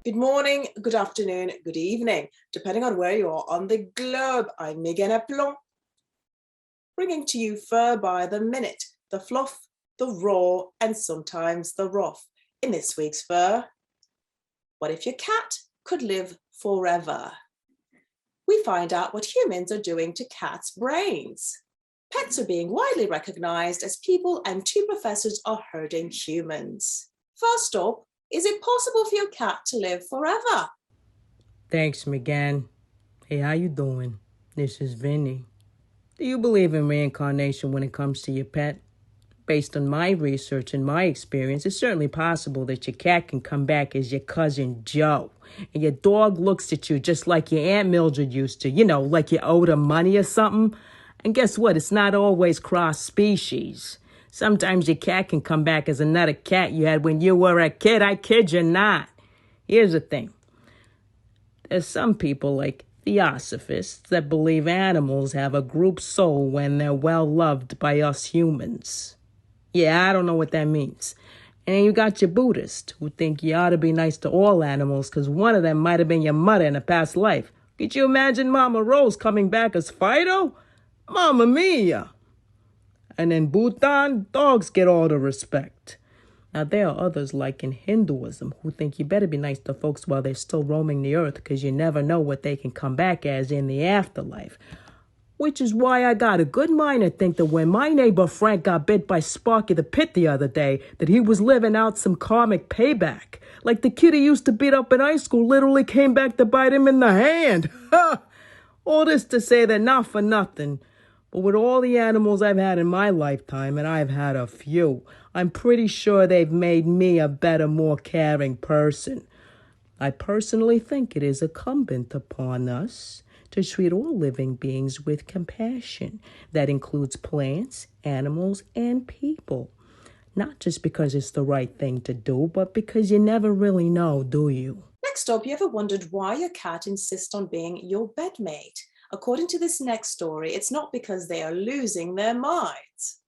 Good morning, good afternoon, good evening, depending on where you are on the globe. I'm Méganne Aplomb, bringing to you fur by the minute, the fluff, the raw, and sometimes the rough. In this week's fur, what if your cat could live forever? We find out what humans are doing to cats' brains. Pets are being widely recognized as people, and two professors are herding humans. First up, is it possible for your cat to live forever? Thanks, Méganne. Hey, how you doing? This is Vinny. Do you believe in reincarnation when it comes to your pet? Based on my research and my experience, it's certainly possible that your cat can come back as your cousin Joe. And your dog looks at you just like your Aunt Mildred used to, like you owed her money or something. And guess what? It's not always cross-species. Sometimes your cat can come back as another cat you had when you were a kid. I kid you not. Here's the thing. There's some people like theosophists that believe animals have a group soul when they're well loved by us humans. Yeah, I don't know what that means. And then you got your Buddhists who think you ought to be nice to all animals because one of them might have been your mother in a past life. Could you imagine Mama Rose coming back as Fido? Mamma mia! And in Bhutan, dogs get all the respect. Now, there are others like in Hinduism who think you better be nice to folks while they're still roaming the earth because you never know what they can come back as in the afterlife. Which is why I got a good mind to think that when my neighbor Frank got bit by Sparky the Pit the other day, that he was living out some karmic payback. Like the kid he used to beat up in high school literally came back to bite him in the hand. All this to say that not for nothing, but with all the animals I've had in my lifetime, and I've had a few, I'm pretty sure they've made me a better, more caring person. I personally think it is incumbent upon us to treat all living beings with compassion. That includes plants, animals, and people. Not just because it's the right thing to do, but because you never really know, do you? Next up, you ever wondered why your cat insists on being your bedmate? According to this next story, it's not because they are losing their minds.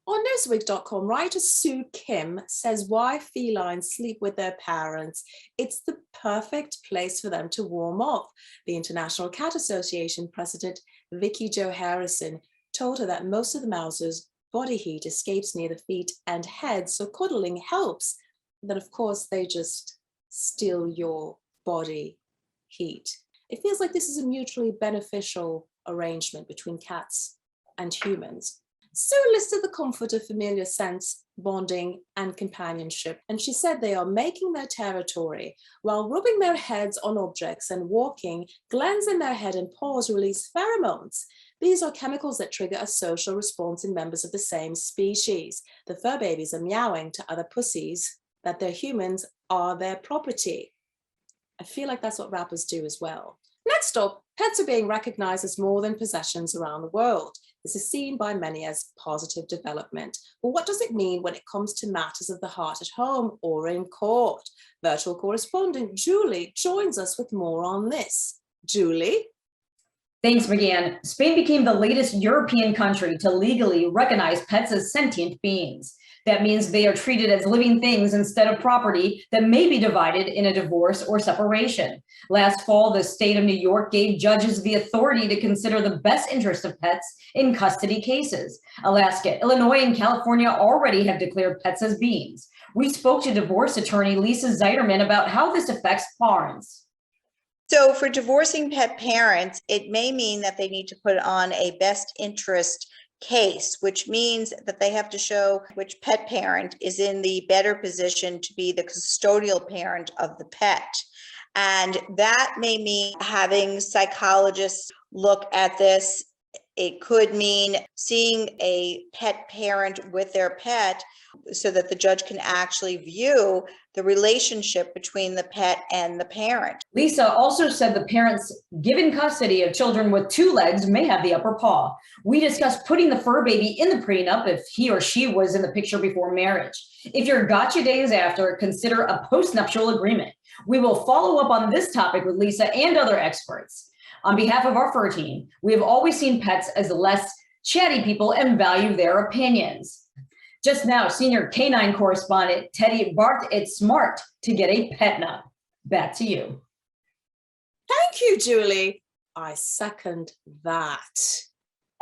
On Newsweek.com, writer Sue Kim says why felines sleep with their parents. It's the perfect place for them to warm up. The International Cat Association president, Vicky Jo Harrison, told her that most of the mouses' body heat escapes near the feet and head, so cuddling helps. And then, of course, they just steal your body heat. It feels like this is a mutually beneficial arrangement between cats and humans. Sue listed the comfort of familiar sense, bonding, and companionship, and she said they are making their territory. While rubbing their heads on objects and walking, glands in their head and paws release pheromones. These are chemicals that trigger a social response in members of the same species. The fur babies are meowing to other pussies that their humans are their property. I feel like that's what rappers do as well. Next up, pets are being recognized as more than possessions around the world. This is seen by many as positive development. But what does it mean when it comes to matters of the heart at home or in court? Virtual correspondent Julie joins us with more on this. Julie? Thanks, Méganne. Spain became the latest European country to legally recognize pets as sentient beings. That means they are treated as living things instead of property that may be divided in a divorce or separation. Last fall, the state of New York gave judges the authority to consider the best interest of pets in custody cases. Alaska, Illinois, and California already have declared pets as beings. We spoke to divorce attorney Lisa Zeiderman about how this affects parents. So for divorcing pet parents, it may mean that they need to put on a best interest case, which means that they have to show which pet parent is in the better position to be the custodial parent of the pet. And that may mean having psychologists look at this. It could mean seeing a pet parent with their pet so that the judge can actually view the relationship between the pet and the parent. Lisa also said the parents given custody of children with two legs may have the upper paw. We discussed putting the fur baby in the prenup if he or she was in the picture before marriage. If you're gotcha days after, consider a postnuptial agreement. We will follow up on this topic with Lisa and other experts. On behalf of our fur team, we have always seen pets as less chatty people and value their opinions. Just now, senior canine correspondent Teddy barked it's smart to get a pet nut. Back to you. Thank you, Julie. I second that.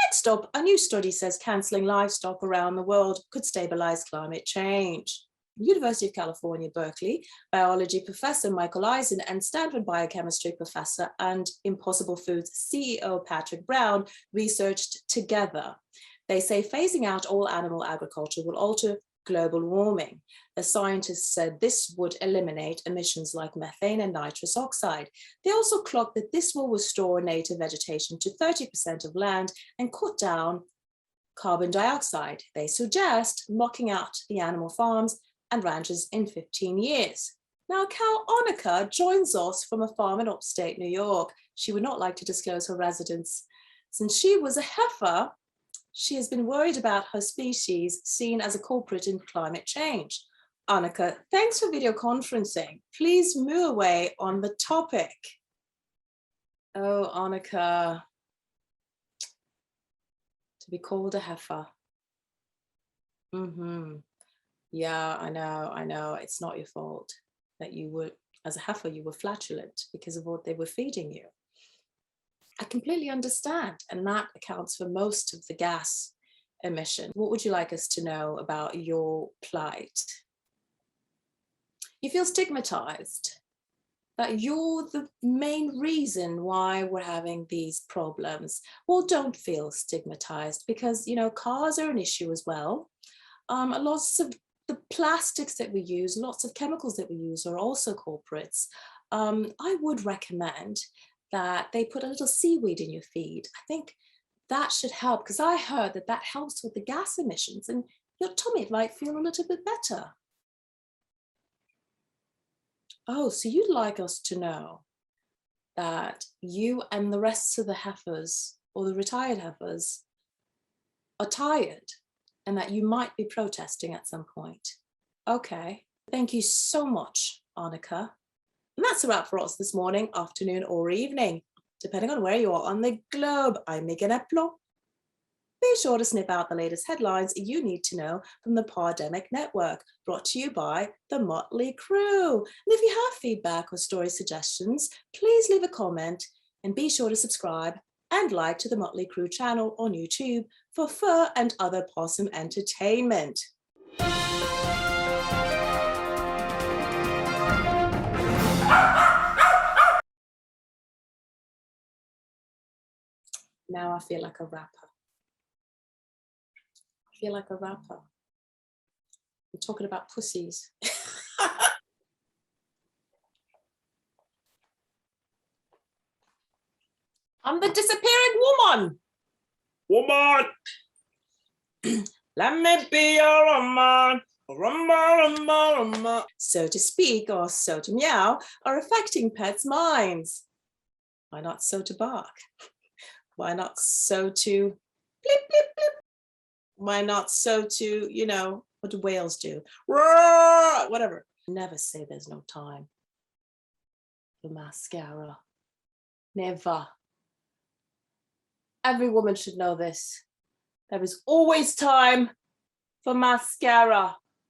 Next up, a new study says cancelling livestock around the world could stabilise climate change. University of California, Berkeley, biology professor Michael Eisen and Stanford biochemistry professor and Impossible Foods CEO Patrick Brown researched together. They say phasing out all animal agriculture will alter global warming. The scientists said this would eliminate emissions like methane and nitrous oxide. They also clocked that this will restore native vegetation to 30% of land and cut down carbon dioxide. They suggest locking out the animal farms and ranches in 15 years. Now, cow Annika joins us from a farm in upstate New York. She would not like to disclose her residence. Since she was a heifer, she has been worried about her species seen as a culprit in climate change. Annika, thanks for video conferencing. Please move away on the topic. Oh, Annika, to be called a heifer. Yeah, I know. It's not your fault that you were, as a heifer, you were flatulent because of what they were feeding you. I completely understand, and that accounts for most of the gas emission. What would you like us to know about your plight? You feel stigmatized, that you're the main reason why we're having these problems. Well, don't feel stigmatized because, you know, cars are an issue as well. Lots of the plastics that we use, lots of chemicals that we use are also culprits. I would recommend that they put a little seaweed in your feed. I think that should help because I heard that that helps with the gas emissions and your tummy might feel a little bit better. Oh, so you'd like us to know that you and the rest of the heifers or the retired heifers are tired and that you might be protesting at some point. Okay, thank you so much, Annika. And that's a wrap for us this morning, afternoon or evening, depending on where you are on the globe. I'm Méganne. Be sure to snip out the latest headlines you need to know from the Pandemic Network, brought to you by the Muttly crew. And if you have feedback or story suggestions, please leave a comment and be sure to subscribe and like to the Muttly crew channel on YouTube for fur and other possum entertainment. Now I feel like a rapper. I feel like a rapper. We're talking about pussies. I'm the disappearing woman. Woman. Let me be your woman. So to speak or so to meow are affecting pets' minds. Why not so to bark? Why not so to blip, blip, blip? Why not so to, you know, what do whales do? Roar! Whatever. Never say there's no time for mascara. Never. Every woman should know this. There is always time for mascara.